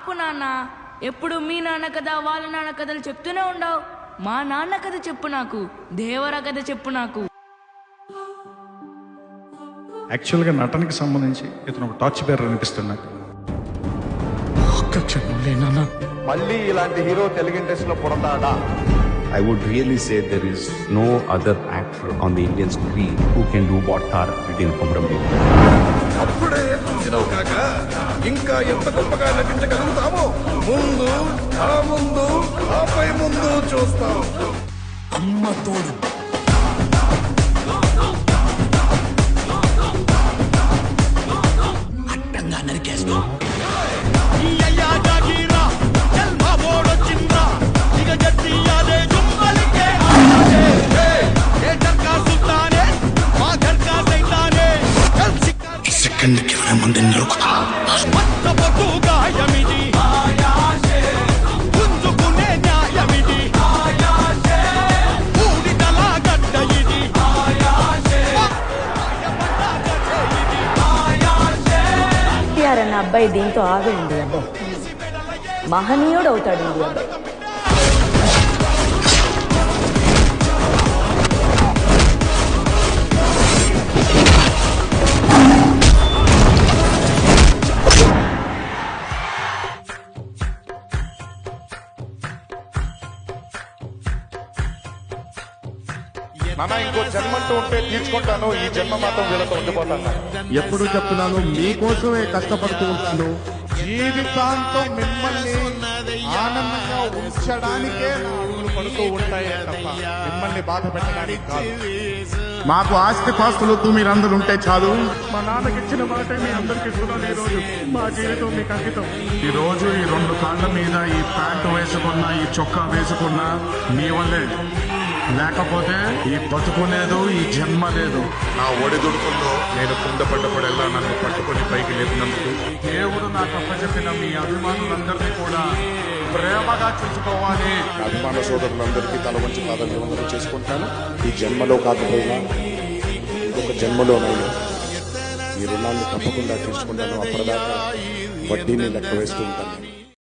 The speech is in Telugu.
ఆపు నాన్న. ఎప్పుడు మీ నాన్న కథ వాళ్ళ నాన్న కథలు చెప్తూనే ఉండవు. మా నాన్న కథ చెప్పు నాకు, దేవర కథ చెప్పు నాకు. యాక్చువల్గా నటనకి సంబంధించి ఇతను ఒక టార్చ్ బేరర్ అనిపిస్తుంది నాకు. ఒక్క క్షణం లేనా, మళ్ళీ ఇలాంటి హీరో తెలుగు ఇండస్ట్రీలో పుడతాడా? I would really say there is no other actor on the Indian screen who can do what Tarak did in Komaram Bhim. అప్పుడే చూసినావు కాక ఇంకా ఎంత గొప్పగా నటించగలుగుతామో ముందు ఆపై ముందు చూస్తాం. అమ్మ తోడు అడ్డంగా నరికేస్తాం. సెకండ్కి 20 మందిని నరుకుతా. అన్న అబ్బాయి దీంతో ఆగండి. అబ్బాయి మహనీయుడు అవుతాడు. అబ్బాయి నాన్న ఇంకో జన్మంటూ ఉంటే తీర్చుకుంటాను, ఈ జన్మ మాత్రం వీళ్ళతో ఉండిపోతాను. ఎప్పుడు చెప్తున్నాను, మీకోసమే కష్టపడుతూ ఉంటాను. జీవితాంతం మిమ్మల్ని ఆనందంగా ఉంచడానికే నా అడుగులు పడుతూ ఉంటాయే తప్ప మిమ్మల్ని బాధ పెట్టడానికి కాదు. మాకు ఆస్తి పాస్తులొద్దు, మీరందరూ ఉంటే చాలు. మా నాన్నకి ఇచ్చిన మాట మీ అందరికీ కూడా ఈ రోజు మా జీవితం మీకు అంకితం. ఈ రోజు ఈ 2 కాళ్ళ మీద ఈ ప్యాంటు వేసుకున్నా, ఈ చొక్కా వేసుకున్నా మీ వల్లే. లేకపోతే ఈ బతుకు లేదు, ఈ జన్మ లేదు. నా ఒడిదుడుకుల్లో నేను కింద పడ్డపడేలా నన్ను పట్టుకొని పైకి లేపినందుకు దేవుడు నాకు అప్పచెప్పిన మీ అభిమానులందరినీ కూడా ప్రేమగా చూసుకోవాలి. అభిమాన సోదరులందరికీ తల వంచి పాదవివందనం చేసుకుంటాను. ఈ జన్మలో కాకపోయినా ఇంకొక జన్మలోనైనా ఈ రుణాన్ని తప్పకుండా తీర్చుకుంటాను. అప్పటిదాకా వడ్డీని లెక్క వేస్తూ ఉంటాను.